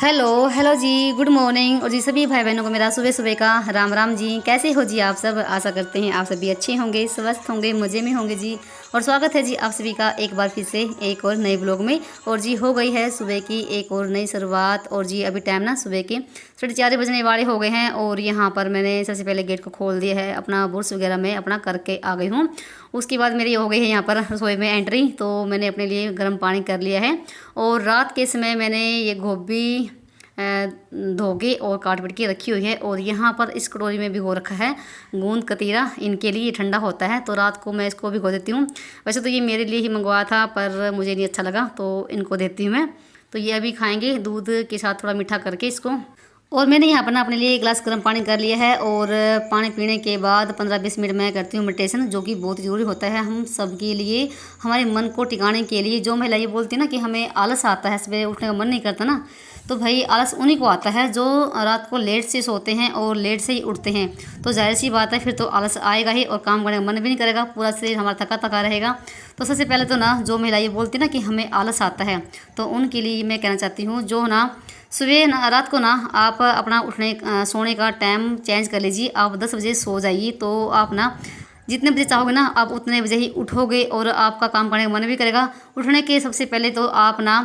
Hello hello जी, good morning. और जी सभी भाई बहनों को मेरा सुबह सुबह का राम राम जी। कैसे हो जी आप सब? आशा करते हैं आप सभी अच्छे होंगे, स्वस्थ होंगे, मज़े में होंगे जी। और स्वागत है जी आप सभी का एक बार फिर से एक और नए ब्लॉग में। और जी हो गई है सुबह की एक और नई शुरुआत। और जी अभी टाइम ना सुबह के 4:30 बजने वाले हो गए हैं। और यहाँ पर मैंने सबसे पहले गेट को खोल दिया है, अपना बुर्श वगैरह मैं अपना करके आ गई हूँ। उसके बाद मेरी हो गई है यहाँ पर रसोई में एंट्री। तो मैंने अपने लिए गर्म पानी कर लिया है। और रात के समय मैंने ये गोभी धो के और काट पीट के रखी हुई है। और यहाँ पर इस कटोरी में भिगो रखा है गूंद कतीरा। इनके लिए ये ठंडा होता है तो रात को मैं इसको भिगो देती हूँ। वैसे तो ये मेरे लिए ही मंगवाया था पर मुझे नहीं अच्छा लगा तो इनको देती हूँ मैं। तो ये अभी खाएंगे दूध के साथ थोड़ा मीठा करके इसको। और मैंने यहाँ पर ना अपने लिए एक गिलास गर्म पानी कर लिया है। और पानी पीने के बाद 15-20 मिनट मैं करती हूँ मेडिटेशन, जो कि बहुत ज़रूरी होता है हम सब के लिए, हमारे मन को टिकाने के लिए। जो महिला ये बोलती है ना कि हमें आलस आता है, सवेरे उठने का मन नहीं करता ना, तो भाई आलस उन्हीं को आता है जो रात को लेट से सोते हैं और लेट से ही उठते हैं। तो जाहिर सी बात है फिर तो आलस आएगा ही और काम करने का मन भी नहीं करेगा, पूरा शरीर हमारा थका थका रहेगा। तो सबसे पहले तो ना जो महिला ये बोलती है ना कि हमें आलस आता है, तो उनके लिए मैं कहना चाहती हूँ जो ना सुबह ना रात को ना आप अपना सोने का टाइम चेंज कर लीजिए। आप 10 बजे सो जाइए तो आप ना जितने बजे चाहोगे ना आप उतने बजे ही उठोगे और आपका काम करने का मन भी करेगा। उठने के सबसे पहले तो आप ना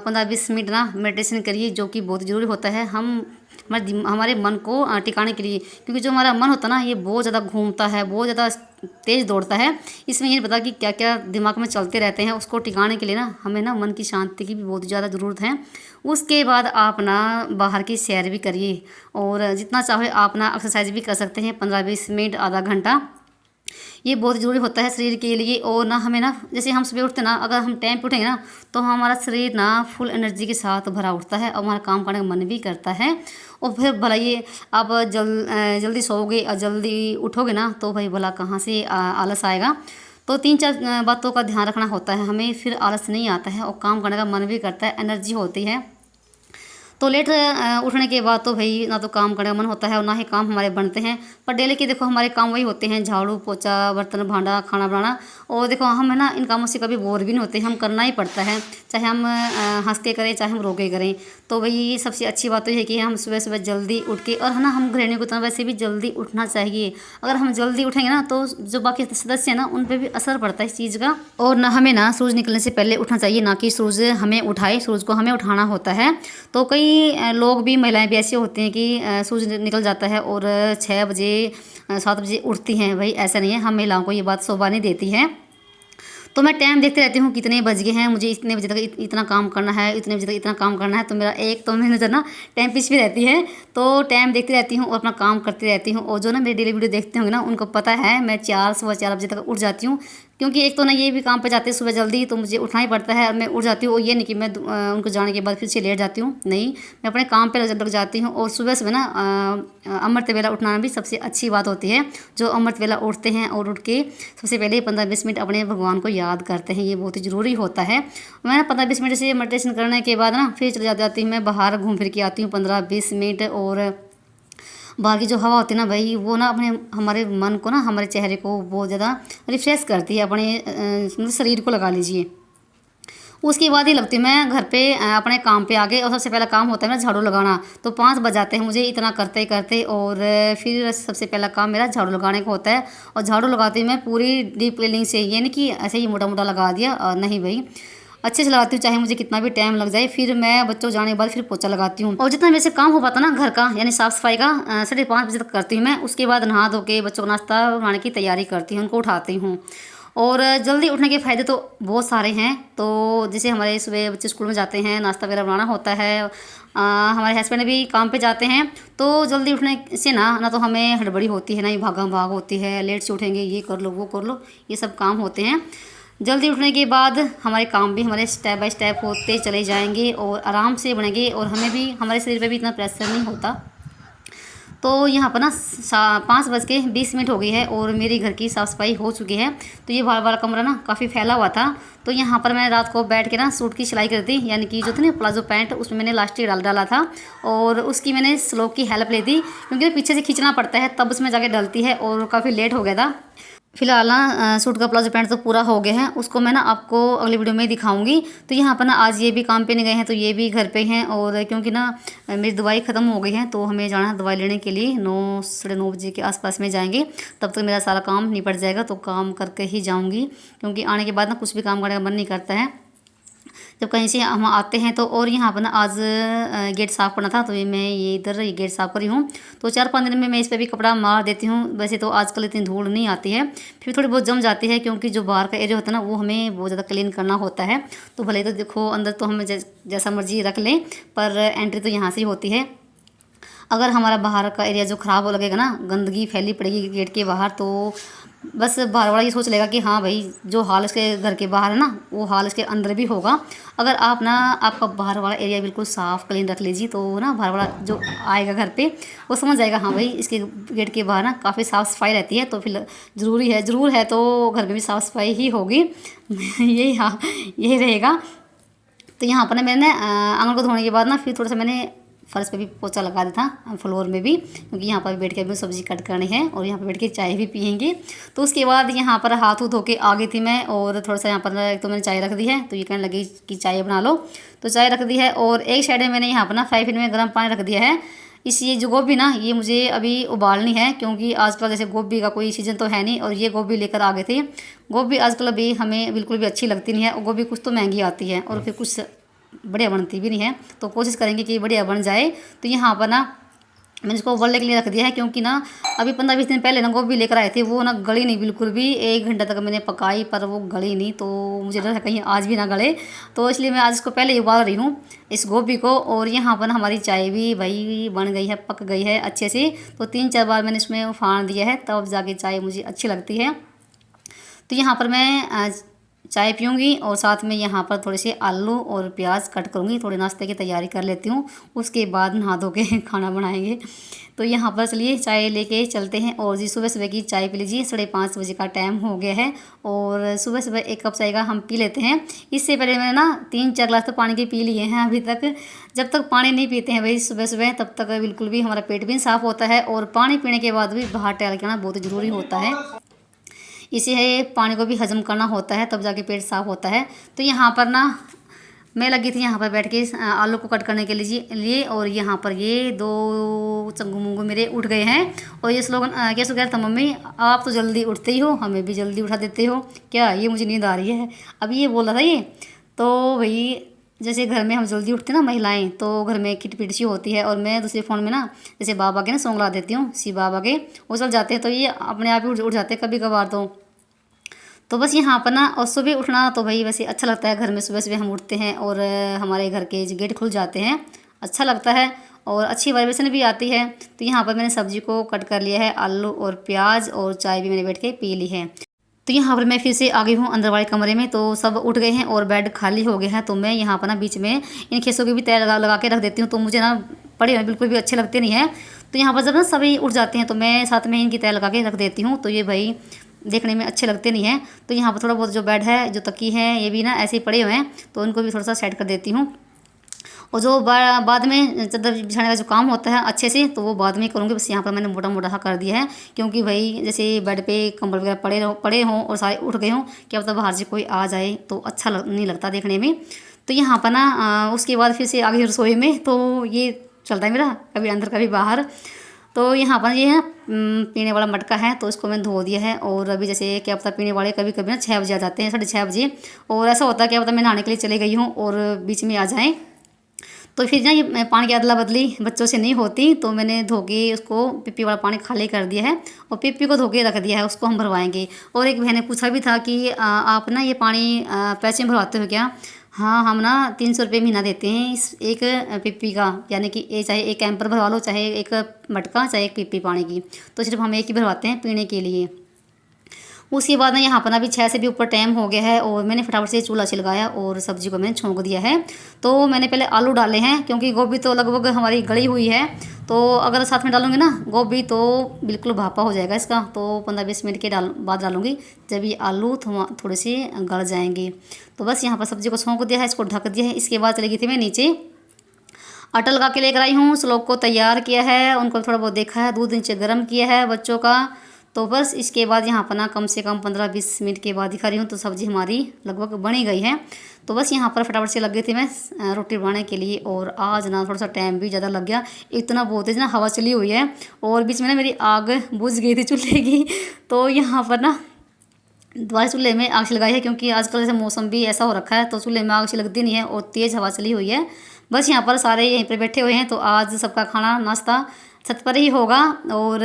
15-20 मिनट ना मेडिटेशन करिए, जो कि बहुत ज़रूरी होता है हमारे मन को टिकाने के लिए। क्योंकि जो हमारा मन होता है ना ये बहुत ज़्यादा घूमता है, बहुत ज़्यादा तेज़ दौड़ता है। इसमें ये नहीं पता कि क्या क्या दिमाग में चलते रहते हैं। उसको टिकाने के लिए ना हमें ना मन की शांति की भी बहुत ज़्यादा ज़रूरत है। उसके बाद आप ना बाहर की सैर भी करिए और जितना चाहे आप ना एक्सरसाइज भी कर सकते हैं 15-20 मिनट, आधा घंटा। ये बहुत ज़रूरी होता है शरीर के लिए। और ना हमें ना जैसे हम सुबह उठते ना, अगर हम टाइम पे उठेंगे ना तो हमारा शरीर ना फुल एनर्जी के साथ भरा उठता है और हमारा काम करने का मन भी करता है। और फिर भला ये आप जल्दी सोओगे और जल्दी उठोगे ना तो भाई भला कहाँ से आलस आएगा। तो 3-4 बातों का ध्यान रखना होता है हमें, फिर आलस नहीं आता है और काम करने का मन भी करता है, एनर्जी होती है। तो लेट उठने के बाद तो भाई ना तो काम करने का मन होता है और ना ही काम हमारे बनते हैं। पर डेली के देखो हमारे काम वही होते हैं, झाड़ू पोछा, बर्तन भांडा, खाना बनाना। और देखो हम है ना इन कामों से कभी बोर भी नहीं होते, हम करना ही पड़ता है, चाहे हम हंस के करें चाहे हम रो के करें। तो वही सबसे अच्छी बात तो ये है कि हम सुबह सुबह जल्दी उठ के, और है ना हम गृहिणी को तो वैसे भी जल्दी उठना चाहिए। अगर हम जल्दी उठेंगे ना तो जो बाकी सदस्य हैं ना उन पर भी असर पड़ता है इस चीज़ का। और ना हमें ना सूरज निकलने से पहले उठना चाहिए, ना कि सूरज हमें उठाए, सूरज को हमें उठाना होता है। तो कई लोग भी, महिलाएं भी ऐसे होते हैं कि सूरज निकल जाता है और 6 बजे 7 बजे उठती हैं। भाई ऐसा नहीं है, हम महिलाओं को ये बात शोभा नहीं देती है। तो मैं टाइम देखते रहती हूँ कितने बज गए हैं, मुझे इतने बजे तक इतना काम करना है, इतने बजे तक इतना काम करना है। तो मेरा एक तो मेरी नज़र ना टाइम पीछे भी रहती है, तो टाइम देखती रहती हूँ और अपना काम करती रहती हूँ। और जो ना मेरी डेली वीडियो देखते होंगे ना उनको पता है मैं 4 बजे तक उठ जाती हूँ। क्योंकि एक तो ना ये भी काम पे जाते हैं सुबह जल्दी, तो मुझे उठना ही पड़ता है और मैं उठ जाती हूँ। और ये नहीं कि मैं उनको जाने के बाद फिर से लेट जाती हूँ, नहीं, मैं अपने काम पे लग जाती हूँ। और सुबह सुबह ना अमृत वेला उठना भी सबसे अच्छी बात होती है। जो अमृत वेला उठते हैं और उठ के सबसे पहले 15-20 मिनट अपने भगवान को याद करते हैं, ये बहुत ही ज़रूरी होता है। मैं 15-20 मिनट से मेडिटेशन करने के बाद ना फिर चली जाती हूँ, मैं बाहर घूम फिर के आती हूँ 15-20 मिनट। और बाहर की जो हवा होती है ना भाई वो ना अपने हमारे मन को ना, हमारे चेहरे को बहुत ज़्यादा रिफ्रेश करती है, अपने शरीर को लगा लीजिए। उसके बाद ही लगती है मैं घर पे अपने काम पे आ गए। और सबसे पहला काम होता है मेरा झाड़ू लगाना। तो 5 बज जाते हैं मुझे इतना करते करते। और फिर सबसे पहला काम मेरा झाड़ू लगाने का होता है। और झाड़ू लगाती हूँ मैं पूरी डीप क्लीनिंग से, ये नहीं कि ऐसे ही मोटा मोटा लगा दिया, नहीं भाई, अच्छे से लगाती हूँ चाहे मुझे कितना भी टाइम लग जाए। फिर मैं बच्चों जाने के बाद फिर पोछा लगाती हूँ। और जितना मेरे से काम हो पाता ना घर का, यानी साफ़ सफाई का, 5:30 बजे तक करती हूँ मैं। उसके बाद नहा धो के बच्चों को नाश्ता बनाने की तैयारी करती हूँ, उनको उठाती हूँ। और जल्दी उठने के फ़ायदे तो बहुत सारे हैं। तो जैसे हमारे सुबह बच्चे स्कूल में जाते हैं, नाश्ता वगैरह बनाना होता है, हमारे हस्बैंड भी काम पे जाते हैं। तो जल्दी उठने से ना तो हमें हड़बड़ी होती है, ना ही भागा भाग होती है, लेट से उठेंगे, ये कर लो वो कर लो, ये सब काम होते हैं। जल्दी उठने के बाद हमारे काम भी हमारे स्टेप बाय स्टेप होते चले जाएंगे और आराम से बनेंगे। और हमें भी, हमारे शरीर पे भी इतना प्रेशर नहीं होता। तो यहाँ पर ना 5:20 हो गई है और मेरी घर की साफ़ सफाई हो चुकी है। तो ये बार बार कमरा ना काफ़ी फैला हुआ था। तो यहाँ पर मैंने रात को बैठ के ना सूट की सिलाई कर दी, यानी कि जो थी ना प्लाजो पैंट, उसमें मैंने इलास्टिक डाला था। और उसकी मैंने स्लोक की हेल्प ली थी, क्योंकि पीछे से खींचना पड़ता है तब उसमें जाके डलती है और काफ़ी लेट हो गया था। फिलहाल ना सूट का प्लाजो पैंट तो पूरा हो गया है, उसको मैं ना आपको अगली वीडियो में दिखाऊंगी। तो यहाँ पर ना आज ये भी काम पे नहीं गए हैं, तो ये भी घर पे हैं। और क्योंकि ना मेरी दवाई ख़त्म हो गई है, तो हमें जाना है दवाई लेने के लिए। 9 साढ़े 9 बजे के आसपास में जाएंगे, तब तक मेरा सारा काम निपट जाएगा। तो काम करके ही जाऊँगी, क्योंकि आने के बाद ना कुछ भी काम करने का मन नहीं करता है जब कहीं से हम आते हैं। तो और यहाँ पर ना आज गेट साफ़ करना था, तो ये इधर ये गेट साफ़ करी हूँ। तो 4-5 दिन में मैं इस पर भी कपड़ा मार देती हूँ। वैसे तो आजकल इतनी धूल नहीं आती है, फिर थोड़ी बहुत जम जाती है, क्योंकि जो बाहर का एरिया होता है ना वो हमें बहुत ज़्यादा क्लीन करना होता है। तो भले तो देखो अंदर तो हमें जैसा मर्जी रख लें, पर एंट्री तो यहाँ से ही होती है। अगर हमारा बाहर का एरिया जो ख़राब हो लगेगा ना, गंदगी फैली पड़ेगी गेट के बाहर, तो बस बाहर वाला ये सोच लेगा कि हाँ भाई जो हाल इसके घर के बाहर है ना, वो हाल इसके अंदर भी होगा। अगर आप ना आपका बाहर वाला एरिया बिल्कुल साफ़ क्लीन रख लीजिए, तो ना बाहर वाला जो आएगा घर पे वो समझ जाएगा हाँ भाई इसके गेट के बाहर ना काफ़ी साफ़ सफाई रहती है। तो फिर ज़रूर है तो घर में भी साफ़ सफाई ही होगी। यही हाँ यही रहेगा। तो यहाँ पर ना मैंने आंगन को धोने के बाद ना फिर थोड़ा सा मैंने फर्श पे भी पोछा लगा दिया था, फ्लोर में भी, क्योंकि यहाँ पर बैठ के भी सब्ज़ी कट करनी है और यहाँ पर बैठ के चाय भी पियेंगे। तो उसके बाद यहाँ पर हाथ धो के आ गई थी मैं, और थोड़ा सा यहाँ पर एक तो मैंने चाय रख दी है, तो ये कहने लगी कि चाय बना लो, तो चाय रख दी है। और एक साइड में मैंने यहाँ पर ना फ्राई पैन में गर्म पानी रख दिया है। ये जो गोभी ना ये मुझे अभी उबालनी है, क्योंकि आजकल जैसे गोभी का कोई सीज़न तो है नहीं, और ये गोभी लेकर आ गए थे। गोभी आजकल अभी हमें बिल्कुल भी अच्छी लगती नहीं है, और गोभी कुछ तो महंगी आती है और फिर कुछ बढ़िया बनती भी नहीं है। तो कोशिश करेंगे कि बढ़िया बन जाए। तो यहाँ पर ना मैंने इसको उबलने के लिए रख दिया है, क्योंकि ना अभी 15-20 दिन पहले ना गोभी लेकर आए थे, वो ना गली नहीं बिल्कुल भी। 1 घंटा तक मैंने पकाई पर वो गली नहीं, तो मुझे डर है कहीं आज भी ना गले, तो इसलिए मैं आज इसको पहले ही उबाल रही हूँ इस गोभी को। और यहाँ पर हमारी चाय भी भाई बन गई है, पक गई है अच्छे से। तो 3-4 बार मैंने इसमें उफान दिया है, तब जाके चाय मुझे अच्छी लगती है। तो यहाँ पर मैं चाय पीऊँगी और साथ में यहाँ पर थोड़े से आलू और प्याज कट करूँगी, थोड़े नाश्ते की तैयारी कर लेती हूँ, उसके बाद नहा धो के खाना बनाएंगे। तो यहाँ पर चलिए चाय लेके चलते हैं। और जी सुबह सुबह की चाय पी लीजिए, 5:30 बजे का टाइम हो गया है, और सुबह सुबह 1 कप चाय का हम पी लेते हैं। इससे पहले मैंने ना 3-4 गिलास तो पानी के पी लिए हैं अभी तक। जब तक पानी नहीं पीते हैं भाई सुबह सुबह, तब तक बिल्कुल भी हमारा पेट भी साफ़ होता है, और पानी पीने के बाद भी बाहर टहल के आना बहुत ज़रूरी होता है। इसे पानी को भी हजम करना होता है, तब जाके पेट साफ़ होता है। तो यहाँ पर ना मैं लगी थी यहाँ पर बैठ के आलू को कट करने के लिए, और यहाँ पर ये 2 चंगू मुंगू मेरे उठ गए हैं। और ये स्लोगन कैसे कह रहा था, मम्मी आप तो जल्दी उठते ही हो, हमें भी जल्दी उठा देते हो क्या, ये मुझे नींद आ रही है अभी ये बोल रहा था ये। तो भाई जैसे घर में हम जल्दी उठते ना महिलाएं, तो घर में किटपिट सी होती है, और मैं दूसरे फ़ोन में ना जैसे बाबा के ना सॉन्ग ला देती हूँ, शिव बाबा के, वो चल जाते हैं, तो ये अपने आप ही उठ जाते हैं कभी कभार। तो बस यहाँ पर ना, और सुबह उठना तो भाई वैसे अच्छा लगता है, घर में सुबह सुबह हम उठते हैं और हमारे घर के गेट खुल जाते हैं, अच्छा लगता है और अच्छी वाइब्रेशन भी आती है। तो यहाँ पर मैंने सब्जी को कट कर लिया है, आलू और प्याज, और चाय भी मैंने बैठ के पी ली है। तो यहाँ पर मैं फिर से आ गई हूँ अंदर वाले कमरे में, तो सब उठ गए हैं और बेड खाली हो गया है। तो मैं यहाँ पर ना बीच में इन खेसों की भी तय लगा के रख देती हूँ, तो मुझे ना पड़े हुए बिल्कुल भी अच्छे लगते नहीं हैं। तो यहाँ पर जब ना सभी उठ जाते हैं, तो मैं साथ में इनकी तय लगा के रख देती हूँ, तो ये भाई देखने में अच्छे लगते नहीं हैं। तो यहाँ पर थोड़ा बहुत जो बेड है, जो तकी है, ये भी ना ऐसे ही पड़े हुए हैं, तो उनको भी थोड़ा सा सेट कर देती हूँ। और जो बाद में चादर बिछाने का जो काम होता है अच्छे से, तो वो बाद में करूँगी। बस यहाँ पर मैंने मोटा मोटा कर दिया है, क्योंकि भाई जैसे बेड पे कंबल वगैरह पड़े हों और सारे उठ गए हों, क्या पता बाहर से कोई आ जाए तो अच्छा नहीं लगता देखने में। तो यहाँ पर ना उसके बाद फिर से आ गई रसोई में, तो ये चलता है मेरा कभी अंदर कभी बाहर। तो यहाँ पर ये है पीने वाला मटका है, तो इसको मैंने धो दिया है। और अभी जैसे क्या पता पीने वाले कभी कभी ना 6 बजे आ जाते हैं, 6:30 बजे, और ऐसा होता है क्या पता मैं नहाने के लिए चले गई हूँ और बीच में आ जाएँ, तो फिर ना ये पानी की अदला बदली बच्चों से नहीं होती। तो मैंने धो के उसको पिप्पी वाला पानी खाली कर दिया है, और पिप्पी को धो के रख दिया है, उसको हम भरवाएंगे। और एक बहन ने पूछा भी था कि आप ना ये पानी पैसे में भरवाते हो क्या। हाँ, हम ना 300 रुपये महीना देते हैं इस एक पिप्पी का, यानी कि ये चाहे एक कैंपर भरवा लो, चाहे एक मटका, चाहे एक पिप्पी पानी की, तो सिर्फ हम एक ही भरवाते हैं पीने के लिए। उसके बाद ना यहाँ पर अभी 6 से भी ऊपर टाइम हो गया है, और मैंने फटाफट से चूल्हा छिलगाया और सब्जी को मैंने छोंक दिया है। तो मैंने पहले आलू डाले हैं, क्योंकि गोभी तो लगभग हमारी गली हुई है, तो अगर साथ में डालूंगी ना गोभी तो बिल्कुल भापा हो जाएगा इसका। तो 15-20 मिनट के बाद डालूंगी, जब ये आलू थोड़े से गल जाएंगे। तो बस यहाँ पर सब्जी को छोंक दिया है, इसको ढक दिया है। इसके बाद चली गई थी मैं नीचे, आटा लगा के लेकर आई हूँ, श्लोक को तैयार किया है, उनको थोड़ा बहुत देखा है, दूध नीचे गर्म किया है बच्चों का। तो बस इसके बाद यहाँ पर ना कम से कम 15-20 मिनट के बाद दिखा रही हूँ तो सब्ज़ी हमारी लगभग बनी गई है। तो बस यहाँ पर फटाफट से लग गई थी मैं रोटी बनाने के लिए। और आज ना थोड़ा सा टाइम भी ज़्यादा लग गया, इतना बहुत तेज़ ना हवा चली हुई है और बीच में ना मेरी आग बुझ गई थी चूल्हे की। तो यहाँ पर ना दोबारा चूल्हे में आग लगाई है, क्योंकि आजकल जैसे मौसम भी ऐसा हो रखा है तो चूल्हे में आग लगती नहीं है और तेज़ हवा चली हुई है। बस यहाँ पर सारे यहीं पर बैठे हुए हैं, तो आज सबका खाना नाश्ता छत पर ही होगा। और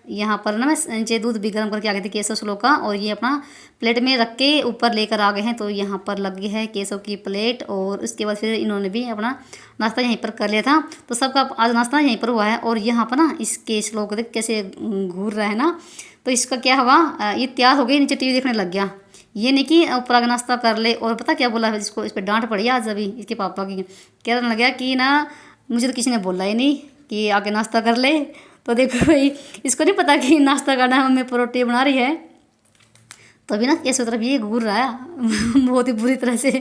यहाँ पर ना मैं नीचे दूध भी गर्म करके आ गई थी केसव स्लो का, और ये अपना प्लेट में रख के ऊपर लेकर आ गए हैं। तो यहाँ पर लगी है केसव की प्लेट, और उसके बाद फिर इन्होंने भी अपना नाश्ता यहीं पर कर लिया था। तो सबका आज नाश्ता यहीं पर हुआ है। और यहाँ पर ना इस केसव को देख कैसे घूर रहा है ना, तो इसका क्या हुआ, ये तैयार हो गई, नीचे टीवी देखने लग गया। ये नहीं कि ऊपर आगे नाश्ता कर ले। और पता क्या बोला है जिसको, इस पर डांट पड़ी आज अभी इसके पापा की, कहने लग गया कि ना मुझे तो किसी ने बोला ही नहीं कि आके नाश्ता कर ले। तो देखो भाई, इसको नहीं पता कि नाश्ता करना है, मम्मी परोठी बना रही है। तो अभी ना कैसे तरफ ये घूर रहा है बहुत ही बुरी तरह से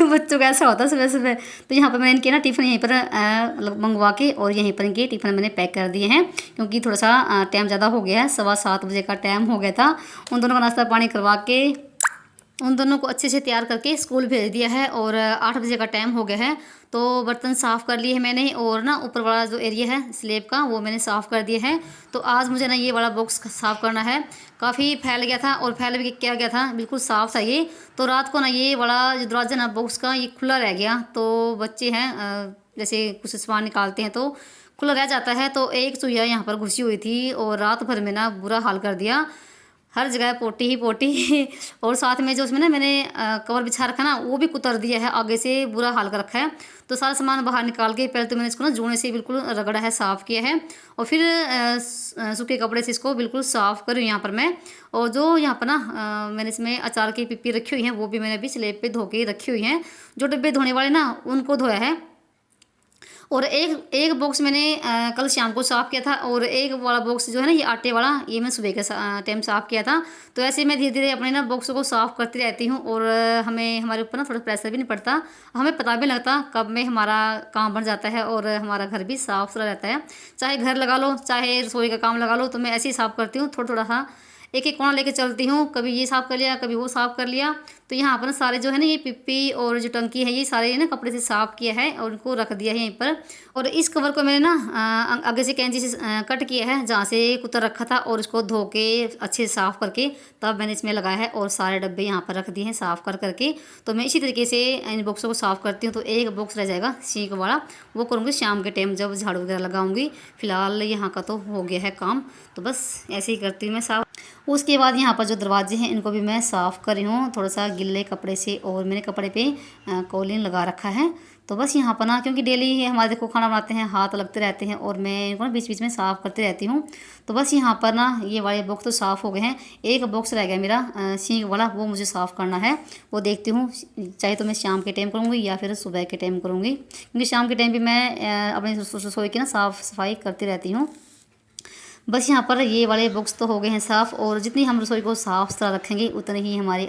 बच्चों का ऐसा होता है सुबह सुबह। तो यहाँ पर मैंने इनके ना टिफ़िन यहीं पर मंगवा के और यहीं पर इनके टिफ़िन मैंने पैक कर दिए हैं, क्योंकि थोड़ा सा टाइम ज़्यादा हो गया है, 7:15 बजे का टाइम हो गया था। उन दोनों का नाश्ता पानी करवा के उन दोनों को अच्छे से तैयार करके स्कूल भेज दिया है। और 8 बजे का टाइम हो गया है। तो बर्तन साफ़ कर लिए हैं मैंने, और ना ऊपर वाला जो एरिया है स्लेब का वो मैंने साफ़ कर दिया है। तो आज मुझे ना ये वाला बॉक्स साफ़ करना है, काफ़ी फैल गया था और फैल भी क्या गया था, बिल्कुल साफ़ था ये। तो रात को ना ये वाला जो दरवाज़ा ना बॉक्स का ये खुला रह गया। तो बच्चे हैं जैसे कुछ सामान निकालते हैं तो खुला रह जाता है। तो एक चूहिया यहाँ पर घुसी हुई थी और रात भर में ना बुरा हाल कर दिया, हर जगह पोटी ही पोटी और साथ में जो उसमें ना मैंने कवर बिछा रखा ना वो भी कुतर दिया है, आगे से बुरा हाल कर रखा है। तो सारा सामान बाहर निकाल के पहले तो मैंने इसको ना जूने से बिल्कुल रगड़ा है, साफ़ किया है, और फिर सूखे कपड़े से इसको बिल्कुल साफ़ करूँ यहाँ पर मैं। और जो यहाँ पर ना मैंने इसमें अचार की पिप्पी रखी हुई हैं वो भी मैंने अभी स्लेब पे धो के रखी हुई हैं। जो डब्बे धोने वाले ना उनको धोया है। और एक बॉक्स मैंने कल शाम को साफ़ किया था, और एक वाला बॉक्स जो है ना ये आटे वाला, ये मैं सुबह के टाइम साफ़ किया था। तो ऐसे मैं धीरे धीरे अपने ना बॉक्स को साफ़ करती रहती हूँ। और हमें हमारे ऊपर ना थोड़ा प्रेशर भी नहीं पड़ता, हमें पता भी लगता कब में हमारा काम बन जाता है और हमारा घर भी साफ़ सुथरा रहता है। चाहे घर लगा लो, चाहे रसोई का काम लगा लो, तो मैं ऐसे ही साफ़ करती हूँ, थोड़ा थोड़ा सा एक एक कोना लेके चलती हूँ, कभी ये साफ़ कर लिया कभी वो साफ़ कर लिया। तो यहाँ पर सारे जो है ना ये पिप्पी और जो टंकी है ये सारे ना कपड़े से साफ़ किया है और उनको रख दिया है यहीं पर। और इस कवर को मैंने ना आगे से कैंची से कट किया है जहाँ से कुतर रखा था, और इसको धो के अच्छे से साफ़ करके तब मैंने इसमें लगाया है। और सारे डब्बे यहाँ पर रख दिए हैं साफ़ कर करके। तो मैं इसी तरीके से इन बॉक्सों को साफ़ करती हूँ। तो एक बॉक्स रह जाएगा सिंक वाला, वो करूँगी शाम के टाइम जब झाड़ू वगैरह लगाऊंगी। फिलहाल यहाँ का तो हो गया है काम, तो बस ऐसे ही करती हूँ मैं साफ़। उसके बाद यहाँ पर जो दरवाजे हैं इनको भी मैं साफ़ कर रही हूँ थोड़ा सा गिल्ले कपड़े से, और मैंने कपड़े पे कॉलिन लगा रखा है। तो बस यहाँ पर ना क्योंकि डेली हमारे देखो खाना बनाते हैं, हाथ लगते रहते हैं, और मैं इनको ना बीच बीच में साफ़ करती रहती हूँ। तो बस यहाँ पर ना ये वाले बॉक्स तो साफ़ हो गए हैं। एक बॉक्स रह गया मेरा सिंक वाला, वो मुझे साफ़ करना है। वो देखती हूँ, चाहे तो मैं शाम के टाइम करूँगी या फिर सुबह के टाइम करूँगी, क्योंकि शाम के टाइम भी मैं अपनी रसोई की ना साफ़ सफाई करती रहती हूँ। बस यहाँ पर ये वाले बॉक्स तो हो गए हैं साफ़। और जितनी हम रसोई को साफ़ सुथरा रखेंगे उतनी ही हमारी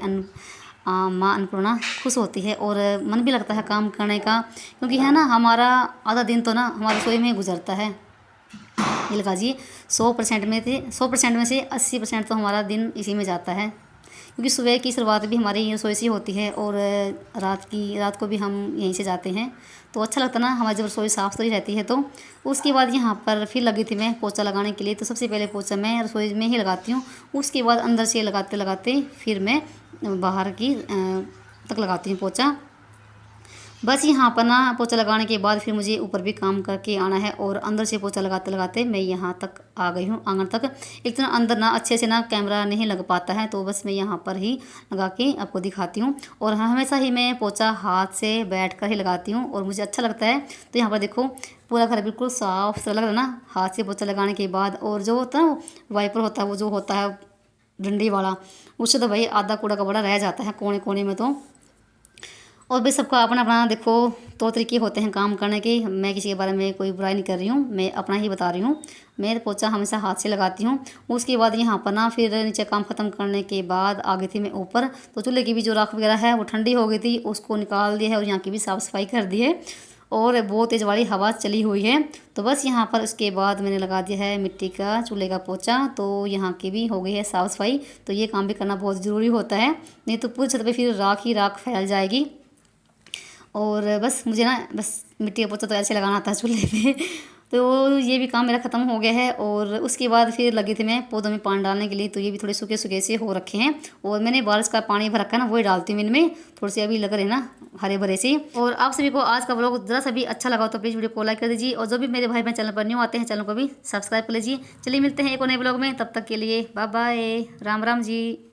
माँ अन्नपूर्णा खुश होती है, और मन भी लगता है काम करने का, क्योंकि है ना हमारा आधा दिन तो ना हमारी रसोई में ही गुजरता है। ये लगा जी 100% में से 80% तो हमारा दिन इसी में जाता है, क्योंकि सुबह की शुरुआत भी हमारी रसोई से होती है और रात को भी हम यहीं से जाते हैं। तो अच्छा लगता ना हमारी जब रसोई साफ़ सुथरी रहती है। तो उसके बाद यहाँ पर फिर लगी थी मैं पोछा लगाने के लिए। तो सबसे पहले पोछा मैं रसोई में ही लगाती हूँ, उसके बाद अंदर से लगाते लगाते फिर मैं बाहर की तक लगाती हूँ पोछा। बस यहाँ पर ना पोछा लगाने के बाद फिर मुझे ऊपर भी काम करके आना है, और अंदर से पोछा लगाते लगाते मैं यहाँ तक आ गई हूँ आंगन तक। एक तो अंदर ना अच्छे से ना कैमरा नहीं लग पाता है, तो बस मैं यहाँ पर ही लगा के आपको दिखाती हूँ। और हमेशा ही मैं पोछा हाथ से बैठ कर ही लगाती हूँ और मुझे अच्छा लगता है। तो यहाँ पर देखो पूरा घर बिल्कुल साफ सुथरा लग रहा है ना हाथ से पोछा लगाने के बाद। और जो होता है वाइपर होता है, वो जो होता है डंडी वाला, उससे तो भाई आधा कूड़ा कपड़ा रह जाता है कोने कोने में। तो और भी सबका अपना अपना देखो तो तरीके होते हैं काम करने के। मैं किसी के बारे में कोई बुराई नहीं कर रही हूँ, मैं अपना ही बता रही हूँ। मैं पोछा हमेशा हाथ से लगाती हूँ। उसके बाद यहाँ पर ना फिर नीचे काम ख़त्म करने के बाद आ गई थी मैं ऊपर। तो चूल्हे की भी जो राख वगैरह है वो ठंडी हो गई थी, उसको निकाल दिया है और यहाँ की भी साफ़ सफाई कर दी है। और बहुत तेज़ वाली हवा चली हुई है। तो बस यहाँ पर उसके बाद मैंने लगा दिया है मिट्टी का चूल्हे का पोछा, तो यहाँ की भी हो गई है साफ़ सफाई। तो ये काम भी करना बहुत ज़रूरी होता है, नहीं तो पूरी छत पे फिर राख ही राख फैल जाएगी। और बस मुझे ना बस मिट्टी का पोछा तो ऐसे लगाना था चूल्हे पे। तो ये भी काम मेरा ख़त्म हो गया है। और उसके बाद फिर लगी थी मैं पौधों में पानी डालने के लिए, तो ये भी थोड़े सूखे सूखे से हो रखे हैं। और मैंने बारिश का पानी भर रखा है ना, वही डालती हूँ इनमें, थोड़े से अभी लग रहे हैं ना हरे भरे से। और आप सभी को आज का व्लॉग ज़रा सा भी अच्छा लगा तो प्लीज़ वीडियो को लाइक कर दीजिए, और जो भी मेरे भाई बहन चैनल पर न्यू आते हैं चैनल को भी सब्सक्राइब कर लीजिए। चलिए मिलते हैं एक और नए व्लॉग में, तब तक के लिए बाय बाय, राम राम जी।